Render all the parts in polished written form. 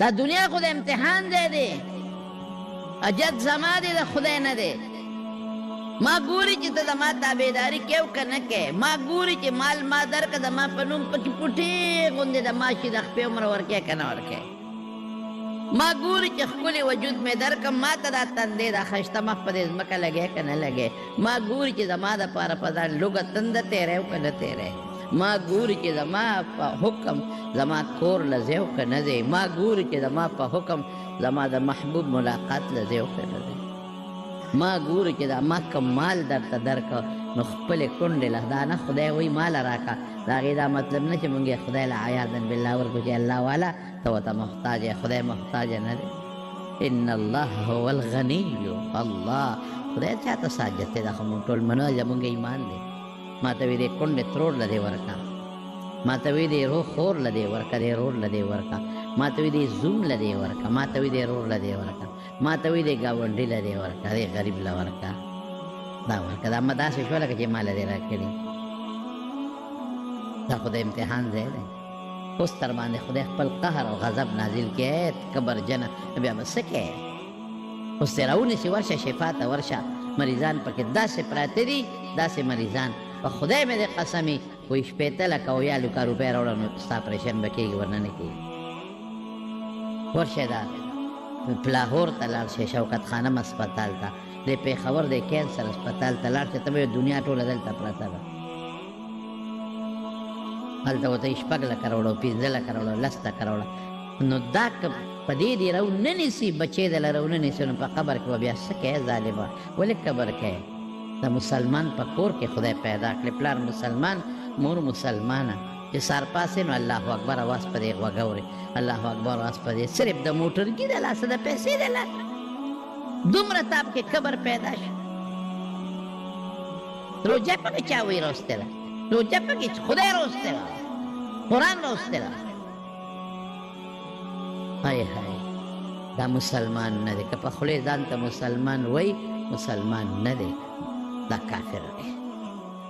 دا دنیا خو د امتحان ځای دی، اجت زما دی د خدای نه دی. ما ګوري چې ته زما تابعداري کوې او که نه کوې، ما ګوري چې مال ما درکړه زما په نوم پکې پوټې غوندې د ماشي د خپې عمر ورکوې که نه ورکوې. ما ګوري چې ښکلی وجود مې درکړم، ما ته دا تندې دا ښایسته مخ په دې ځمکه لګی که نه لګی. ما ګوري چې زما دپاره په ځان لوږه تنده تېری او که نه تېری. ما ګوري چې زما په حکم زما کور له ځای او که نه ځای. ما ګوري چې زما په حکم زما د محبوب ملاقات له ځای او که نه ځای. ما ګوري چې دا ما کم مال درته درکړه نو خپلې کونډې له دا نه خدای وایي ماله راکړه، د هغې دا مطلب نه چې مونږ یې خدای له عیاذا بالله ورکړو چې الله والا ته ورته محتاج یې، خدای محتاج نه دی. ان الله هو الغني، الله خدای چاته ساجت دی، دا خو مونږ ټول منو، زمونږ ایمان دی. ما ته وایي دې کونډې ترور له دې ورکړه، ما ته وایي دې روح خور له دې ورکړه، دې رور له دې ورکړه، ما ته وایي دې زوم له دې ورکړه، ما ته وایي دې رور له دې ورکړه، ما ته وایي دې ګاونډي له دې ورکړه، دې غریب له ورکړه، دا ورکړه. دا ما داسې شوه لکه چې ما له دې راکړي. دا خو د امتحان ځای دی. اوس تر باندې خدای خپل قهر او غضب نازل کړي، کبرجنه بیا به څه کوې؟ اوس دې راونیسي ورشه شفا ته ورشه، مریضان پکې داسې پراته دي، داسې مریضان په خدای مې دې قسمي وایي شپېته لکه او یا لکه روپۍ راوړه نو ستا اپرېشن به کېږي، ورنه نه کېږي. ورشه دا لاهور ته لاړ شې شوکت خانم هسپتال ته، د پېښور د کینسر هسپتال ته لاړ شې، ته به دنیا ټوله دلته پرته ده. هلته ورته یې 6 لکه راوړه، 15 لکه راوړه، 10 لکه راوړه. نو دا که په دې دې راونه نیسي، بچې دله راونه نیسي، نو په قبر کې به بیا څه کوې ظالمه؟ ولې قبر کوې؟ د مسلمان په کور کې خدای پیدا کړې، پلار مسلمان، مور مسلمانه، چې سار پاسې نو الله اکبر اواز په دې غوږ اورې، الله اکبر اواز په دې صرف د موټرګي د لاسه د پیسې د لاسه دومره تاپ کې قبر پیدا شو. روجه پکې چا وایي راوستله؟ روجه پکې خدای راوستله، قرآن راوستله. های های دا مسلمان نه دی، که په خولې ځان ته مسلمان وایي مسلمان نه دی، دا کافر دی.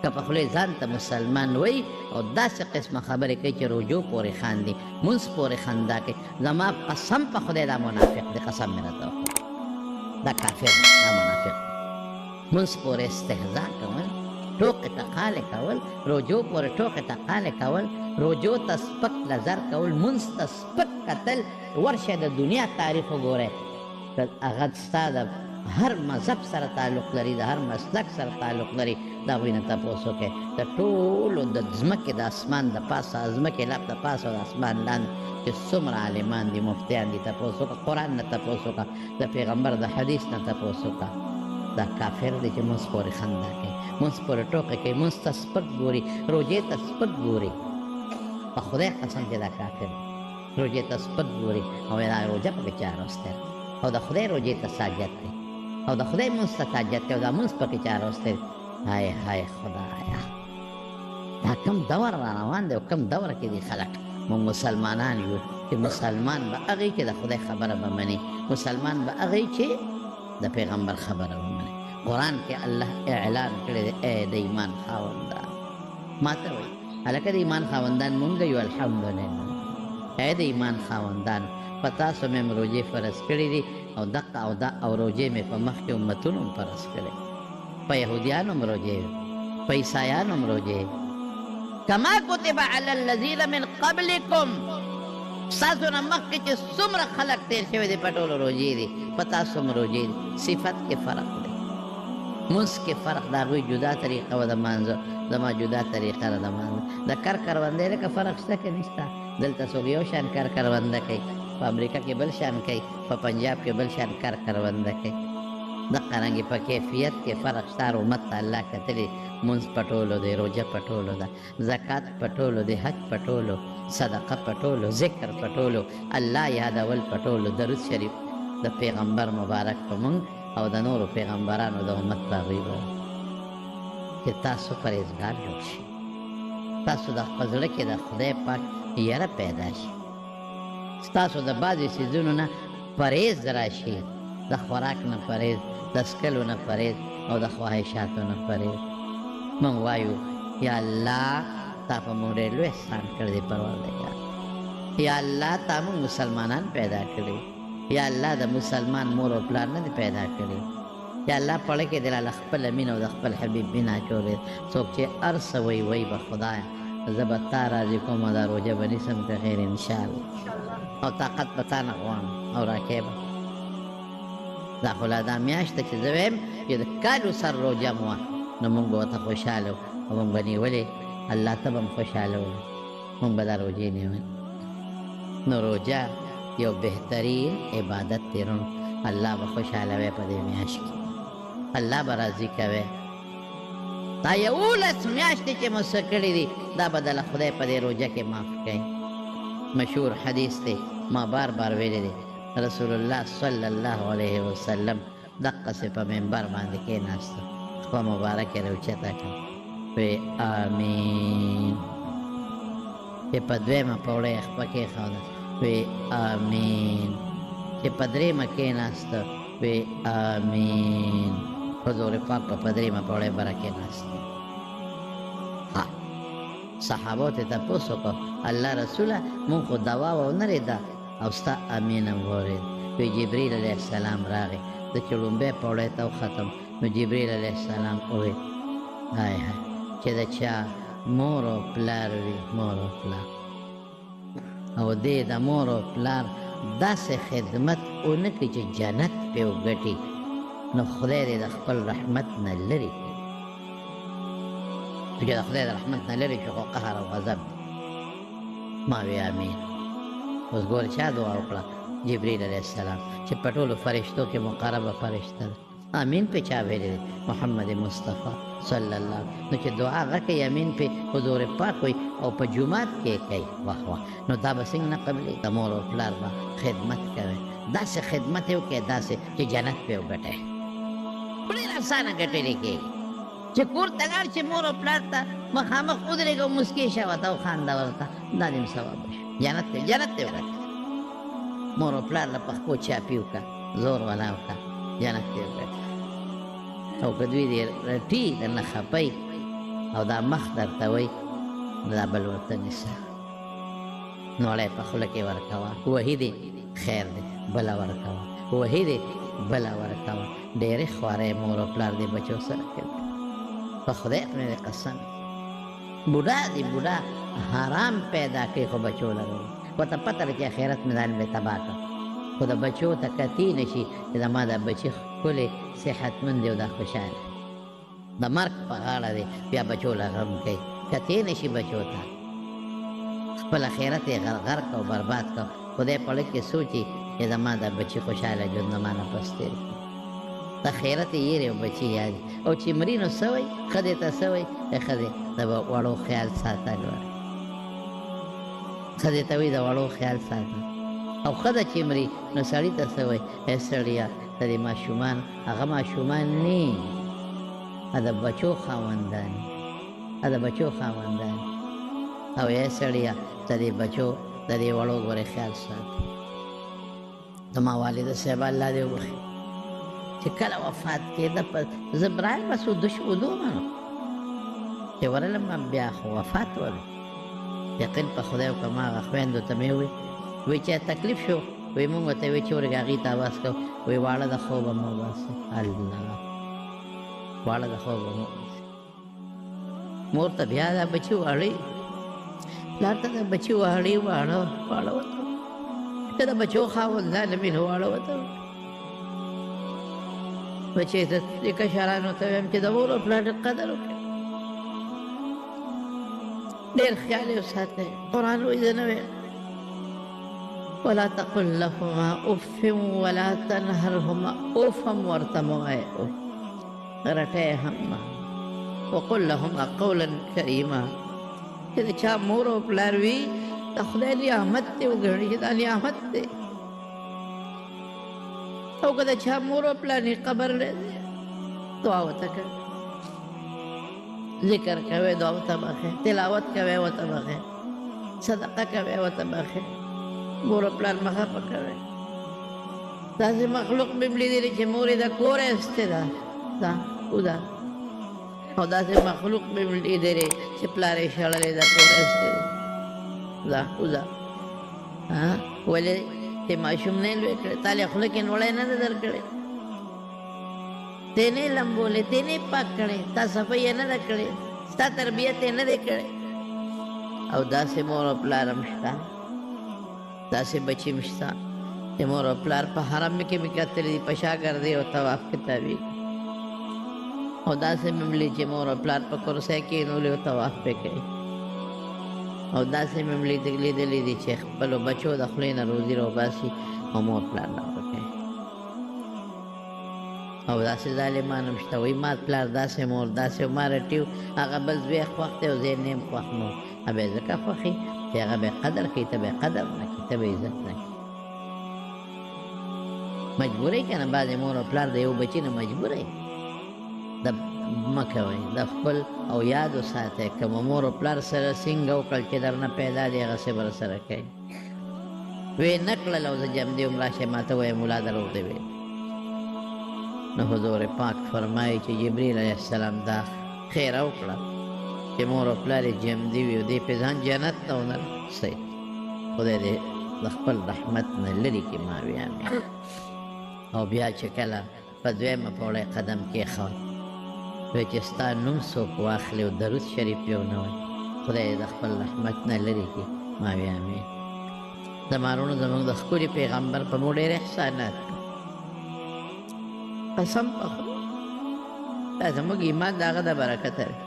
که په خولې ځان ته مسلمان وایي او داسې قسمه خبرې کوي چې روجو پورې خاندي، مونځ پورې خندا کوي، زما قسم په خدای دا منافق دی، قسم مې راته وکړه، دا کافر دی، دا منافق دی. مونځ پورې استهزا کول، ټوکې ټقالې کول، روجو پورې ټوکې ټقالې کول، روجو ته سپک نظر کول، مونځ ته سپک کتل. ورشه د دنیا تاریخ وګورئ، هغه ستا د هر مذهب سره تعلق لري، د هر مسلک سره تعلق لري، د هغوی نه تپوس وکړئ. د ټولو د ځمکې د اسمان د پاسه، ځمکې لپ د پاسه او د اسمان لاندې چې څومره عالمان دي، مفتیان دي، تپوس وکړه. قرآن نه تپوس وکړه، د پیغمبر د حدیث نه تپوس وکړه. دا کافر دی چې مونځ پورې خندا کوي، مونځ پورې ټوکې کوي، مونځ ته سپک ګوري، روژې ته سپک ګوري. په خدای قسم چې دا کافر دی، روژې ته سپک ګوري او دا روژه پکې چا راوستی او د خدای روژې ته ساجت دی او د خدای مونځ ته ساجت دی او دا مونځ پکې چا راوستی دی. های های خدایا، دا کم دور را روان دی او کم دور کې دي خلک. مونږ مسلمانان یو چې مسلمان به هغې چې د خدای خبره به مني، مسلمان به هغې چې د پیغمبر خبره به مني. قرآن کې الله اعلان کړی دی ای د ایمان خاوندان، ما ته وایي هلکه د ایمان خاوندان مونږ یو، الحمدلله. ای د ایمان خاوندان، په تاسو مې روژې فرض کړي دي او دقه او روژې مې په مخکې امتونو هم فرض کړي، په یهودیانو هم روژې، په عیسایانو هم روژې. کما کتب علی الذین من قبلکم، ستاسو نه مخکې چې څومره خلک تېر شوي دي په ټولو روژې دي، په تاسو هم روژې دي. صفت کې فرق دی، مونځ کې فرق، د هغوی جدا طریقه وه د مانځه، زما جدا طریقه ده د مانځه. د کر کروندې لکه فرق شته که نشته؟ دلته څوک یو شان کر کرونده کوي، په امریکا کې بل شان کوي، په پنجاب کې بل شان کر کرونده کوي. دقه رنګې په کیفیت کې فرق شته. هر امت ته الله کتلي، مونځ په ټولو دی، روژه په ټولو ده، زکات په ټولو دی، حج په ټولو، صدقه په ټولو، ذکر په ټولو، الله یادول په ټولو، درود شریف د پیغمبر مبارک په مونږ او د نورو پیغمبرانو د امت په هغوی به چې تاسو پرهیزګار جوړ شي، تاسو د خپل زړه کې د خدای پاک یره پیدا شي، ستاسو د بعضې څیزونو نه پرهیز راشي، د خوراک نه پرهیز، د څکلو نه پرهیز او د خواهشاتو نه پرهیز. موږ وایو یا الله تا په موږ ډېر لوی احسان کړی دی پروردګار، یا الله تا موږ مسلمانان پیدا کړي یا الله د مسلمان مور او پلار نه پیدا کړي یا الله پړه کې دلاله خپل مینه او د خپل حبیب بنا چولې څوک چې ارس وی وی به خدای زبر تا راځي کوم دا روزه باندې سم په خیر ان شاء الله او طاقت پتا نه غواړم او راکې دا خو لا دا میاشته چې زه وایم چې د کالو سر روزه مو نو موږ به ورته خوشحاله او موږ به نیولې الله ته به هم خوشحاله وو موږ به دا روزې نیول نو روزه یو بهترین عبادت دی الله به خوشحاله وي په دې میاشت کې الله به راضي کوي دا یولس میاشتې چې مو څه کړي دي دا به دله خدای په دې روزه کې معاف کوي مشهور حدیث دی ما بار بار ویلی دی رسول الله صلی الله علیه وسلم دقسې په منبر باندې کېناسته خوا مبارک یې راوچته کړه وی آمین چې په دویمه پوړه یې خپه کېښوده وی آمین چې په درېیمه کېناسته وی آمین حضور پاک په دریمه پوړه بره کېناسته صحابو ته تپوس وکړو الله رسوله مونږ خو دوا ونه ده او ستا امین هم واورېد وی جبریل علیه السلام راغی د چې لومبۍ پوړۍ ته وختم نو جبریل علیه السلام وویل های های چې د چا مور او پلار وي مور او پلار او دې د مور او پلار داسې خدمت ونه کړي چې جنت پې وګټي نو خدای دې د خپل رحمت نه لرې چې د خدای د رحمت نه لرې شي خو قهر او غضب ما وی امین اوس ګورې چا دعا وکړه جبریل علیه السلام چې په ټولو فرشتو کې مقربه فرشته ده امین پې چا ویلی دی محمد مصطفی صلی الله نو چې دعا غکوي امین پې حضور پاک وي او په جومات کې کوي واه واه نو دا به څنګه نه قبلې د مور او پلار به خدمت کوي داسې خدمت یې وکړي داسې چې جنت پې وګټئ ډېر اسانه ګټلې کېږي چې کور ته لاړ چې مور او پلار ته مخامخ ودرېږه او مسکې شه ورته او خانده ورته دا دې ثواب وشي جنت ته وګټه مور او پلار له پخپو چاپي وکړه زور والا وکړه جنت ته وګټه او که دوی دې رټي درنه خپئ او دا مخ درته وایي دا بل ورته نیسه نوړی په خوله کې ورکوه وهي دې خیر دی بله ورکوه وهي دې بله ورکوه ډېرې خوارۍ مور او پلار دې بچو سره کوي په خدای مې قسم بوډا دی بوډا حرام پیدا کوي خو بچو لرو ورته پته ده چې آخرت مې ځان به تباه کړ خو د بچو ته کتی نه شي چې زما دا بچي ښکلې صحتمند دی او دا خوشحاله د مرګ په غاړه دی بیا بچو له غم کوي کتی نه شي بچو ته خپل آخرت یې غرغر کو برباد کو خدای په لږ کې سوچي چې زما دا بچي خوشحاله ژوند زما نه پس تېر کړي د خیرت یې یېرې او بچي یاد او چې مري نو څه وایي ښځې ته څه وایي ښځې د وړو خیال ساتل وایي ښځې ته وایي د وړو خیال ساتل او ښځه چې مري نو سړي ته څه وایي ای سړیه د دې ماشومان هغه ماشومان نه د بچو خاوندان د بچو خاوندان او ای سړیه د دې بچو د دې وړو ګورې خیال ساتي زما والده صاحب الله دې وبخي چې کله وفات کېده په زبرایل بس ودو منو چې ورلم بیا خو وفات ولو یقین په خدای وکړه ما هغه خویندو ته مې وی چې تکلیف شو وی مونږ ورته وی چې ورږه هغې ته اواز کوو وی واړه د خوبه مه وباسئ الله واړه د خوبه مه وباسئ مور ته بیا دا بچي واړه پلار ته د بچي واړه ورته که د بچو خاوندان مې نو واړه ورته بچې ته دې کشرانو ته وایم چې د مور او پلار قدر وکړئ ډېر خیال یې وساتئ قرآن وایي زه نه وایم ولا تقل لهما اف ولا تنهرهما اف هم ورته مه وایه رټی هم مه وقل لهما قولا کریما چې د چا مور او پلار وي د خدای نعمت دی وګڼي چې دا نعمت دی او که د چا مور او پلار یې قبر دی دعا ورته کوي ذکر کوي دعا ورته بخیر تلاوت کوي ورته بخیر صدقه کوي ورته بخیر مور او پلار مه خفه کوي داسې مخلوق مې لیدلی چې مور یې د کوره ایستې ده دا اوده او داسې مخلوق مې لیدلی چې پلار یې شړلی د کوره ایستې دی دا اوده ولې ته ماشوم نه لوی کړې تا له خوله کې نوړی نه ده درکړې ته نه لمبولې ته نه پاک کړې تا صفایي نه ده کړې ستا تربیت یې نه دی کړی او داسې مور او پلار هم شته داسې بچي هم شته چې مور او پلار په حرم کې مې کتلي دي په شاګردۍ او طواف کې تابع او داسې مې ملي چې مور او پلار په کرسۍ کښېنولي او طواف پې کوي او داسې مې لیدلي دي چې خپلو بچو د خولې نه روزي راوباسي او مور پلار نه ورکوي او داسې ظالمان هم شته وایي ما پلار داسې مور داسې ما رټي هغه بل زوی خوښ دی او زه یې نه یم خوښ نو به یې ځکه خوښي چې هغه به یې قدر کوي ته به یې قدر نه کوي ته به یې عزت نه کوي مجبوری که نه بعضې مور او پلار د یو بچي نه مجبوری مه کوئ د خپل او یاد وساتئ که مو مور او پلار سره څنګه وکړل چې در نه پیدا دی هغسې به رسره کوي وی نه کړل او زه جمدي وم راشئ ما ته وایه ملا دروغ دی ویل نو حضور پاک فرمایي چې جبریل علیه السلام دا خیره وکړه چې مور او پلار یې جمدي وي او دی پې ځان جنت ته ونه رسوي خدای دې د خپل رحمت نه لرې کړي ماویانې او بیا چې کله په دویمه پوړۍ قدم کېښود وی چې ستا نوم څوک واخلي او درود شریف یې ونه وایي خدای د خپل رحمت نه لرې کړي ماوې امین زمانونو زموږ د ښکلي پیغمبر په مو ډېر احسانات قسم په خدای دا زموږ ایمان د هغه د برکته دی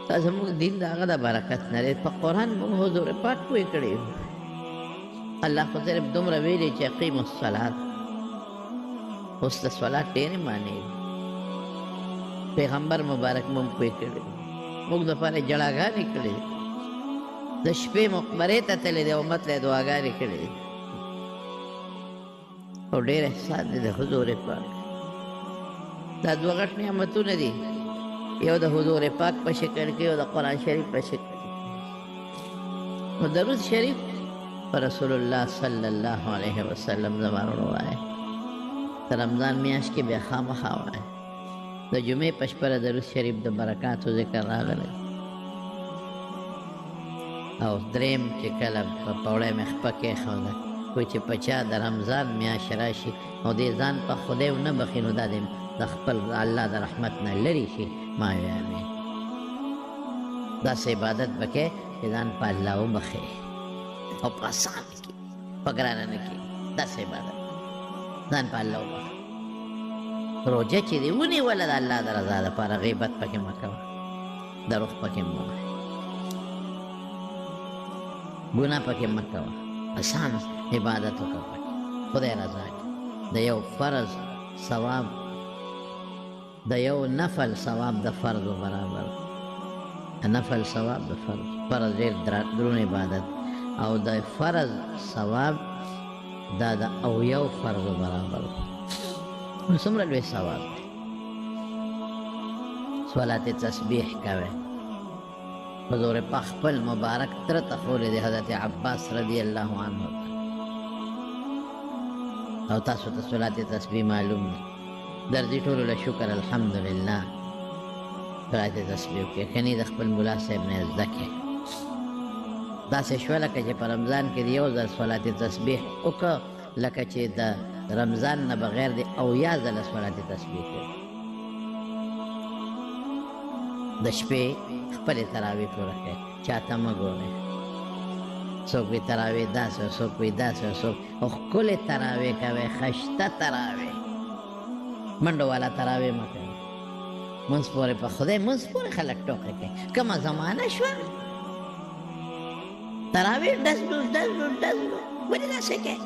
دا زموږ دین د هغه د برکت نه دی په قرآن موږ حضور پاک پوه کړی الله خو صرف دومره ویلي چې اقیم الصلات اوس د صلات ډېرې معنی پیغمبر مبارک مو پوه کړی موږ دپاره یې جړاګانې کړې د شپې مقبرې ته تللی دی امت له یې دعاګانې کړې او ډېر احسان دی د حضور پاک دا دوه غټ نعمتونه دي یو د حضور پاک په شکل کې او د قرآن شریف په شکل کې نو درود شریف پر رسول الله صلی الله علیه وسلم زمانو وایي د رمضان میاشت کې بیا خامخا وایي د جمعې په شپه درود شریف د برکاتو ذکر راغلی او دریم چې کله په پوړۍ مې خپه کېښوده کوی چې په چا د رمضان میاشت راشي او دې ځان په خدای ونه بخي نو دا د خپل الله د رحمت نه لرې شي ما وایي امین داسې عبادت به کوې چې ځان په الله وبخې او په اسان کې په ګرانه نه کې داسې عبادت ځان په الله وبخې روجه چې دې ونیوله د الله د رضا دپاره غیبت پکې مه کوه دروغ پکې مه وایه ګناه پکې مه کوه اسان عبادت وکړه پکې خدای رضا کړي د یو فرض ثواب د یو نفل ثواب د فرض برابر نفل ثواب د فرض فرض ډېر درون عبادت او د فرض ثواب دا د اویو فرض برابر نو څومره لوی ثواب دی صلات تسبیح کوئ حضور پاک خپل مبارک تره ته ښولی دی حضرت عباس رضی الله عنه او تاسو ته صلات تسبیح معلوم دی درځي ټولو له شکر الحمدلله صلات تسبیح وکړئ ښه نه د خپل ملا صاحب نه زده کړئ داسې شوه لکه چې په رمضان کې د یو ځل صلات تسبیح وکړه لکه چې د رمضان نه بغیر د اویا ځله صلات تسبیح کوي د شپې خپلې تراویح پوره کړئ چاته مه ګورئ څوک وي تراویح داسې او څوک وي داسې او څوک او ښکلې تراویح کوئ ښایسته تراویح منډو والا تراویح مه کوئ منځ پورې په خدای منځ پورې خلک ټوکې کوي کومه زمانه شوه تراویح ډزبوز ډزبوز ډزبوز ولې داسې کوې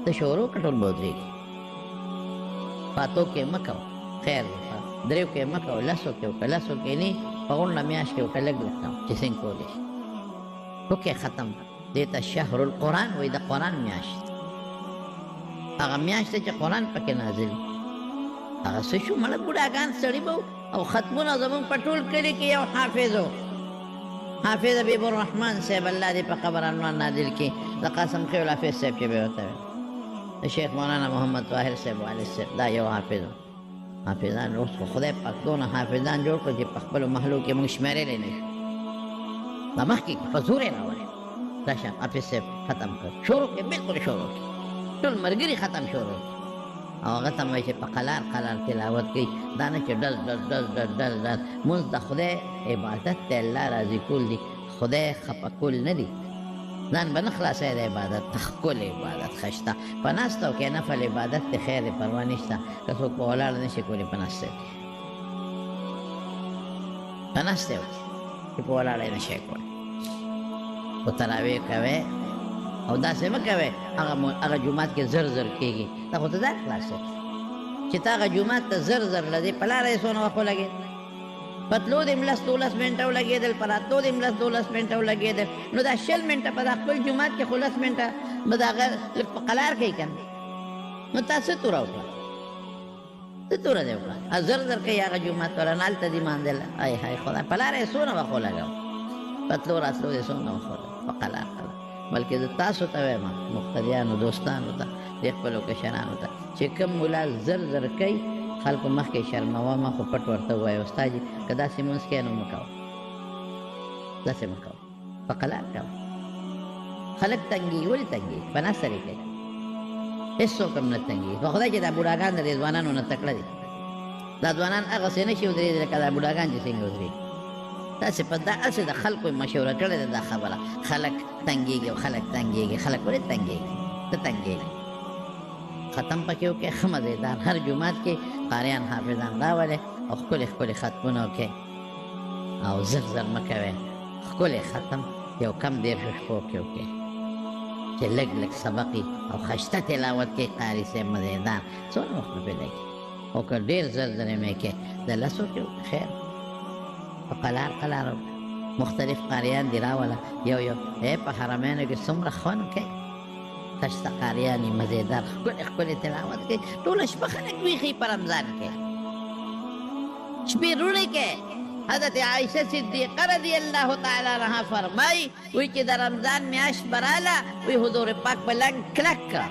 د شورو که ټول به ودرېږي پاتو کې مه کوه خیر دی دریو کې مه کوه لسو کې وکړه لسو کې نه په غونډه میاشت کې وکړه لږ لږ کوه چې څنګه کولی شي وکړې ختم دې ته شهر القرآن وایي د قرآن میاشت هغه میاشت چې قرآن پکې نازل هغه څه شو مړه بوډاګان سړي به او ختمونه زموږ په ټول کلي کې یو حافظ و حافظ حبیب الرحمن صاحب الله دې په قبر عنوان نازل کړي د قاسم خیل حافظ صاحب چې به ورته ویل د شیخ مولانا محمد طاهر صاحب والد صاحب دا یو حافظ و حافظان اوس خو خدای پاک دونه حافظان جوړ کړو چې په خپلو محلو کې موږ شمېرلی نه شو دا مخکې په زور یې راولې راشه حافظ صاحب ختم کړ شروع کې بالکل شروع کې ټول ملګري ختم شروع کې او هغه ته وایي چې په قلار قلار تلاوت کوي دا نه چې ډز ډز ډز ډز ډز ډز مونځ د خدای عبادت دی الله راضي کول دي خدای خفه کول نه دي ځان به نه خلاصوي د عبادت ښکلی عبادت ښه شته په ناسته او کې نفل عبادت دی خیر دی پروا نشته که څوک په ولاړ نه شي کولی په ناسته دی په ناسته وکړي چې په ولاړ یې نه شي کولی خو تراویح کوئ او داسې مه کوئ هغه جومات کې زر زر کېږي دا خو ته ځان خلاصوي چې تا هغه جومات ته زر زر لدې په لاره یې څونه وخت ولګېد په تلو دې هم 10-12 منټه ولګېدل په راتلو دې هم 10-12 منټه ولګېدل نو دا 20 منټه په دا خپل جومات کې خو 10 منټه به د هغه لږ په قلار کوي که نه نو تا څه توره وکړه څه توره دې وکړه زر زر کوي هغه جومات والا نه هلته دې مانځل ای های خدای په لاره یې څونه وخت ولګاو په تلو راتلو دې څونه وخت ولګاو په قلار قلار بلکې زه تاسو ته وایم مقتدیانو دوستانو ته د خپلو کشرانو ته چې کوم ملا زر زر کوي خلکو مخکې شرموه ما خو پټ ورته ووایه استاد جي که داسې مونځ کوې نو مه کوه داسې مه کوه په قلار کوه خلک تنګېږي ولې تنګېږي په ناسته دې کوي هېڅوک هم نه تنګېږي په خدای چې دا بوډاګان د دې ځوانانو نه تکړه دي دا ځوانان هغسې نه شي ودرېدي لکه دا بوډاګان چې څنګه ودرېږي داسې په داسې د خلکو مشوره کړې ده دا خبره خلک تنګېږي او خلک تنګېږي خلک ولې تنګېږي ته تنګېږي ختم پکې وکړې ښه مزېدار هر جومات کې قاریان حافظان راولې او ښکلې ښکلې ختمونه وکړې او زر زر مه کوې ښکلې ختم یو کم دېرشو شپو کې وکړې چې لږ لږ سبق او ښایسته تلاوت کې قاري صاحب مزېدار څومره وخت به پرې لګي او که ډېر زر زر یې مې کې د لسو کې خیر په قلار قلار مختلف قاریان دي راوله یو یو په حرمینو کې څومره خوند کوي تشته قاریان یې مزېدار ښکلې ښکلې تلاوت کوي ټوله شپه خلک ویښوي په رمضان کې شپې روڼې کوي حضرت عایشه صدیقه رضی الله تعالی عنها فرمایي وایي چې د رمضان میاشت به راله وایي حضور پاک به لنګ کلک کړه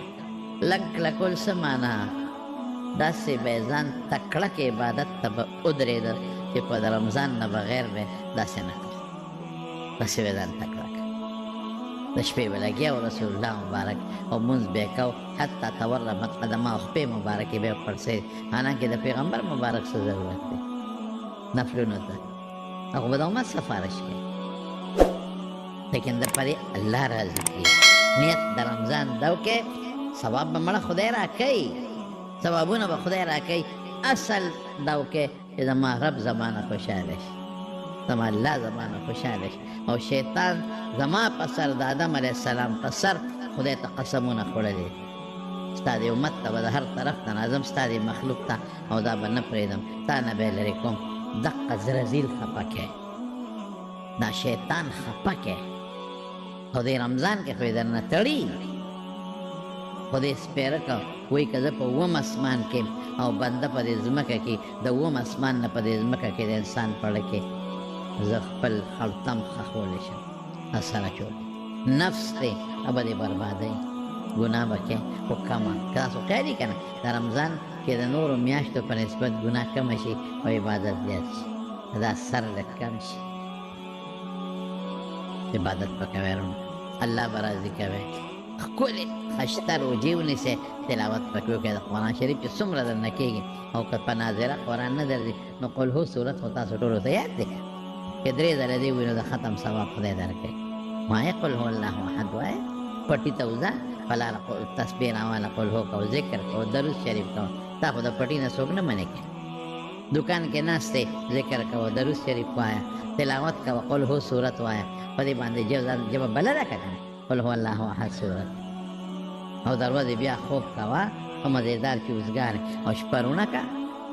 لنګ کلکول څه معنا داسې به یې ځان تکړه کې عبادت ته به ودرېده چې په د رمضان نه بغیر به داسې نه کړه داسې به ځان تکړه کړه د شپې به لګیا و رسول الله مبارک او مونځ به یې کو حتی تورمت قدمه او خپې مبارکې به یې پړسېدې حالانکې د پیغمبر مبارک څه ضرورت دی نفلونو ته هغه به د امت سفارش کوي لیکن د پرې الله راضي کړي نیت د رمضان دا وکړې ثواب به مړه خدای راکوي ثوابونه به خدای راکوي اصل دا وکړې چې زما رب زمانه خوشحاله شي زما الله زمانه خوشحاله شي او شیطان زما په سر د آدم علیه السلام په سر خدای ته قسمونه خوړلي ستا د امت ته به د هر طرف ته ناظم ستا د مخلوق ته او دا به نه پرېږدم تا نه به یې لرې کوم دقه زرزیل خفه کوي دا شیطان خفه کوي او د رمضان کې خو یې درنه تړي خو دې سپېره که وایي که زه په اووم اسمان کې او بنده په دې ځمکه کې د اووم اسمان نه په دې ځمکه کې د انسان پړه کې زه خپل خلطم خښولی شم اسانه چول نفس دی او به دې بربادوي ګناه به کوې خو کمه که تاسو خیالي که نه د رمضان کې د نورو میاشتو په نسبت ګناه کمه شي او عبادت زیات شي دا سر لږ کم شي عبادت به کوئ رونه الله به راضي کوئ ښکلې ښایسته روجې ونیسئ تلاوت پکې وکړئ د قرآن شریف چې څومره درنه کېږي او که په ناظره قرآن نه درځي نو قل هو صورت خو تاسو ټولو ته یاد دی که 3 ځله دې ووایي نو د ختم ثواب خدای درکوي وایه قل هو الله احد وایه پټي ته وځه په لاره تسبیح راواله قل هو کوه ذکر کوه درود شریف کوه تا خو د پټي نه څوک نه منې کوي دکان کې ناست دی ذکر کوه درود شریف وایه تلاوت کوه قل هو صورت وایه په دې باندې ژبه بله ده که نه قل هو الله احد صورت او دروازې بیا خوب کوه ښه مزېدار چې اوزګار او شپه رونه که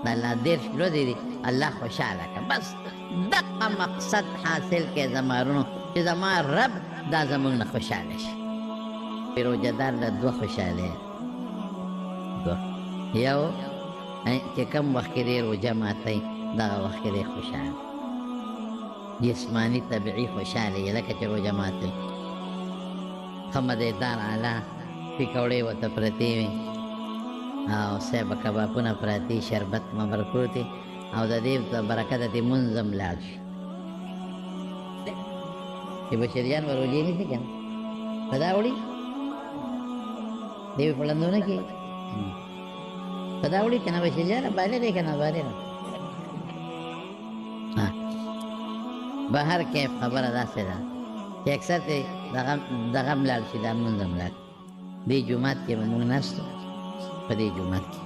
د الله 10 ورځې دي الله خوشحاله که بس دقه مقصد حاصل کې زما رونو چې زما رب دا زموږ نه خوشحاله شي روژهدار له 2 خوشحالۍ یو چې کوم وخت کې دی روژه ماتوي دغه وخت کې دی خوشحاله جسماني طبیعي خوشحاله یې لکه چې روژه ماتوي ښه مزېدار اعلی پکوړې ورته پرتې وي او سیبه کبابونه پراتې شربت مبر پروت دی او د دې برکته دې مونځ هم لاړ شي چې بشریان به روژې نیسي که نه په دا وړي دی په لندونه کې په دا وړي کنه وشي جاره باندې دی کنه باندې بهر کې خبره داسې ده چې اکثر ته دغه ملال شي دا مونږ ملال دې جمعات کې موږ ناستو په دې جمعات کې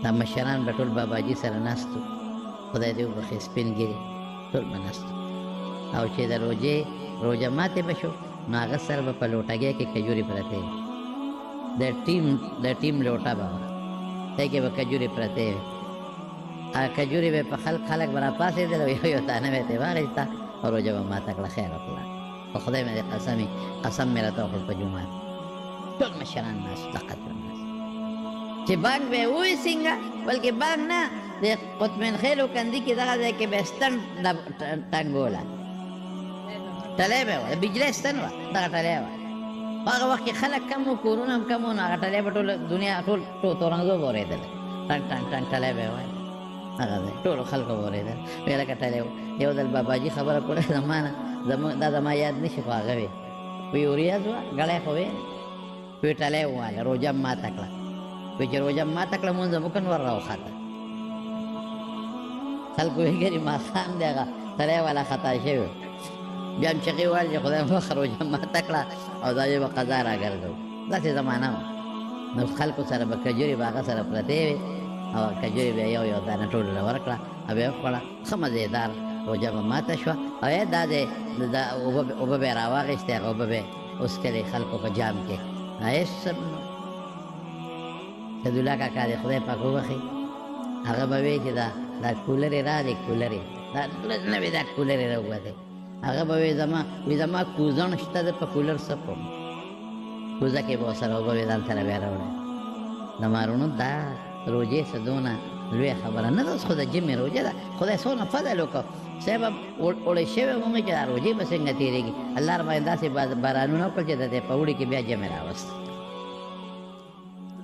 دا مشران به ټول باباجي سره ناستو خدای دې وبخښي سپین ګیري ټول به ناستو او چې د روژه ماتې به شو نو هغه سره به په لوټګۍ کې کجورې پرتې د ټیم لوټه به وه دی کې به کجورې پرتې وې هغه کجورې به په خلک به راپاڅېدل او یو دانه به یې ترې واخېسته او روژه به ماته کړه خیر وکړه په خدای مې دې قسم مې راته وکړ په جومات ټول مشران ناست دقت ناست چې بانک به یې ووایي څنګه بلکې بانک نه د قطمین خیلو کندي کې دغه ځای کې به یې ستن ټنګوله ټلی به وه د بجلی ستن وه دغه ټلی وه په هغه وخت کې خلک کم وو کورونه هم کم وو نو هغه ټلی به ټول دنیا ټول تورنګزو به اورېدله ټنګ ټنګ ټنګ ټلی به یې وایي هغه ځای ټولو خلکو به اورېدل ویې لکه ټلی وو یو ځل باباجي خبره کړې زما نه دا زما یاد نه شي خو هغه وې وی وریځ وه ګړی خو وې وی ټلی وواله روژه ماته کړه وی چې روژه ماته کړه مونځ مو که نور راوخته خلکو وی ګرې ماښام دی هغه ټلی والا خطا شوی بیا هم چغې ویل چې خدای مخ روژه ماته کړه او دا یې به قضا راګرځو داسې زمانه وه نو خلکو سره به کجورې به هغه سره پرتې وې او کجورې به یو دانه ټولو له ورکړه او بیا یې وخوړه ښه مزېدار روژه به ماته شوه او دا د اوبه به یې راواخېستې هغه اوبه به یې وڅښلې خلکو په جام کې هېڅ سدالله کاکا دې خدای پاک وبخښي هغه به وایي چې دا کولر یې راغلی کولر یې دا نوې دا کولر یې راووتی هغه به وایي زما کوزڼ شته ده په کولر څه کوم کوزه کې به ورسره اوبه وې ځان سره بیا راوړی د مارونو دا روژې څه دونه لویه خبره نه ده اوس خو د جمعې روژه ده خدای څونه فضل وکړو صاحب اوړی شوی ومې چې دا روژې به څنګه تېرېږي الله رباندې داسې بارانونه وکړل چې د دې په اوړي کې بیا جمعې راوست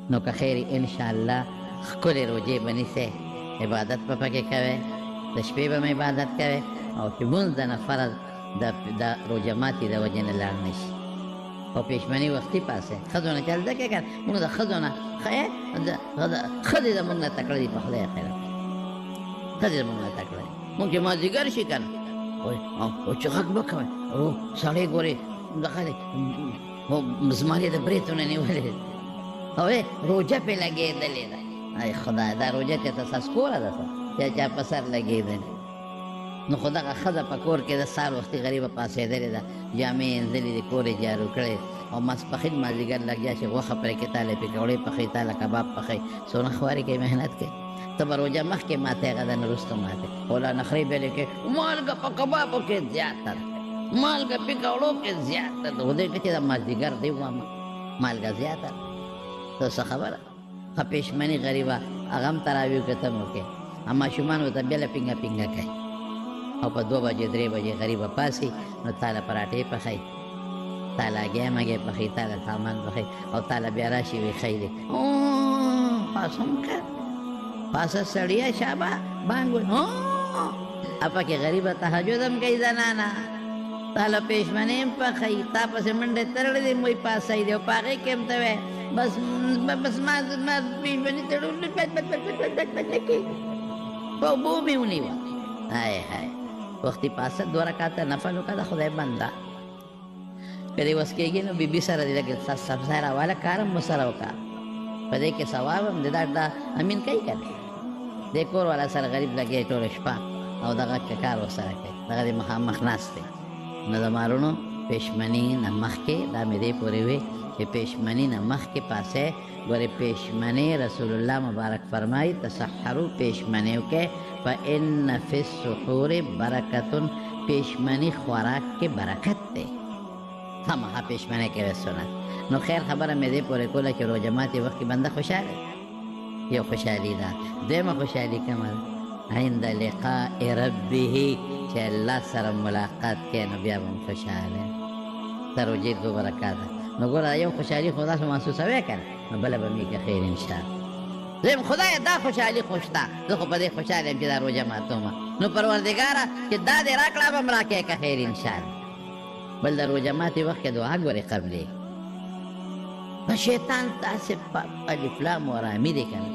نو که خیر انشاءالله ښکلې روژې به نیسئ عبادت به پکې کوئ د شپې به مې عبادت کوئ او چې مونځ د نه فرض د روژه ماتې د وجې نه لاړ نه شي او پېشمني وختي پاسئ ښځو نه چل زده کړئ که مونږ د ښځو نه ښځې زمونږ نه تکړه دي په خدای خیر ښځې زمونږ نه تکړه دي مونږ چې مازدیګر شي که نه او چې غږ به کوئ او سړی ګورې دغه دی زمانې د برېتونه نیولې او روژه پې لګېدلې ده ای خدای دا روژه چې ته سسکوره ده یا چا په سر لګېدلې نو خو دغه ښځه په کور کې د سهار وختي غریبه پاڅېدلې ده جامې یې انځلې دي کور یې جارو کړی او ماسپښین مازدیګر لګیا چې غوښه پرې کې تاله پکوړې پخوي تاله کباب پخوي څونه خوارې کوي محنت کوي ته به روژه مخکې ماتې هغه ده نه وروسته ماتې او لا نخرې بلې کې مالګه په کبابو کې زیاته ده مالګه پکوړو کې زیاته ده خدای که چې د مازدیګر دی واما مالګه زیاته ده ته څه خبره ښه پېشمني غریبه هغه هم تراویح کې ته مو کې ماشومان ورته بېله پینګه پینګه کوي او په 2 بجې 3 بجې غریبه پاسي نو تاله پراټې پخوي تاله اګې مګې پخوي تاله سامان پخوي او تاله بیا راشي ویښی دی پاس هم که پاسه سړیه شابه بانګ وایي اپا کې غریبه تهجد هم کوي زنانه تاله پېشمنې هم پخوي تا پسې منډې تړلې دي موی پاسی دی او په هغې کې هم ته وایې بس ما پېشمني تړلې نه کوي په اوبو مې ونیوه های های وختي پاسه 2 رکعته نفل وکړه د خدای بنده که دې وس کېږي نو بیبي سره دې لږ سبزی راواله کار هم ورسره وکړه په دې کې ثواب هم دی دا امین کوي که نه دې کور والا سره غریب لګیا ټوله شپه او دغه کار ورسره کوي دغه دې مخامخ ناست دی نو د مارونو پېشمني نه مخکې دا مې دې پورې وې چې پېشمني نه مخکې پاسې ګورې پېشمني رسول الله مبارک فرمایي تسحرو پېشمني وکړئ فإن فی السحور برکتون پېشمني خوراک کې برکت دی خامخا پېشمني کوي سنت نو خیر خبره مې دې پورې کوله چې روژه ماتې وخت کې بنده خوشحاله یو خوشحالي ده دویمه خوشحالي کومه ده عند لقاء ربه چې الله سره ملاقات کوي نو بیا به هم خوشحاله د روژې 2 برکاته نو ګوره یو خوشحالي خو داسې محسوسوې که نه نو بله به مې که خیر انشاءالله زم خدای دا خوشحالي خو شته زه خو په دې خوشحاله یم چې دا روژه ماتومه نو پروردګاره چې دا دې راکړه به م راکړې که خیر انشاءالله بل د روژه ماتې وخت کې دعا ګورې قبلې په شیطان تاسې الف لام و رامي دی که نه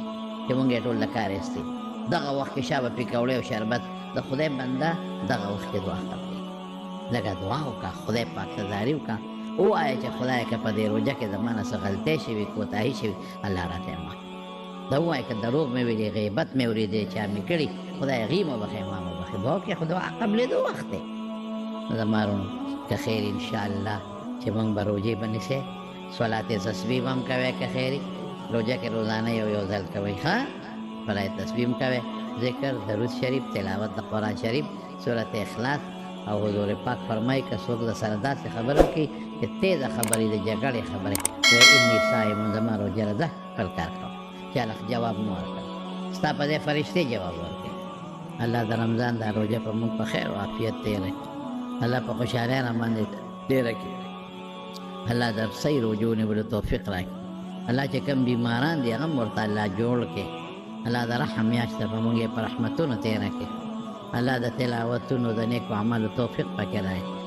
چې مونږ یې ټول د کار ایستې دغه وخت کې شابه پکوړې او شربت د خدای بنده دغه وخت کې دعا قبلې لږه دعا وکړه خدای پاک ته زاري وکړه ووایه چې خدایه که په دې روژه کې زما نه څه غلطۍ شوي کوتاهي شوي الله راته یې معاف دا ووایه که دروغ مې ویلي غیبت مې اورېدی چا مې کړي خدای هغې مو بخښي ما مو بخښي دعا وکړې خو دعا قبلېدو وخت دی نو زما وروڼو که خیر انشاءالله چې مونږ به روژې به نیسئ صلات تسبیح هم کوئ که خیري روژه کې روزانه یو ځل کوئ ښه صلات تسبیح هم کوئ ذکر درود شریف تلاوت د قرآن شریف صورت اخلاص او حضور پاک فرمایي که څوک د سره داسې خبره وکړي چې تیزه خبرې د جګړې خبرې انی صائم زما روژه ده خپل کار کوه چې الله جواب نه ورکړي ستا په ځای فرشتې جواب ورکړي الله د رمضان دا روژه په موږ په خیر او عافیت تېره کړي الله په خوشحالۍ را باندې تېره کړي الله در صحیح روژو نیولو توفیق راکړي الله چې کوم بیماران دي هغه هم ورته الله جوړ کړي الله د رحم میاشت ده په موږ یې په رحمتونو تېره کړي الله د تلاوتونو د نیکو عملو توفیق پکې راکړي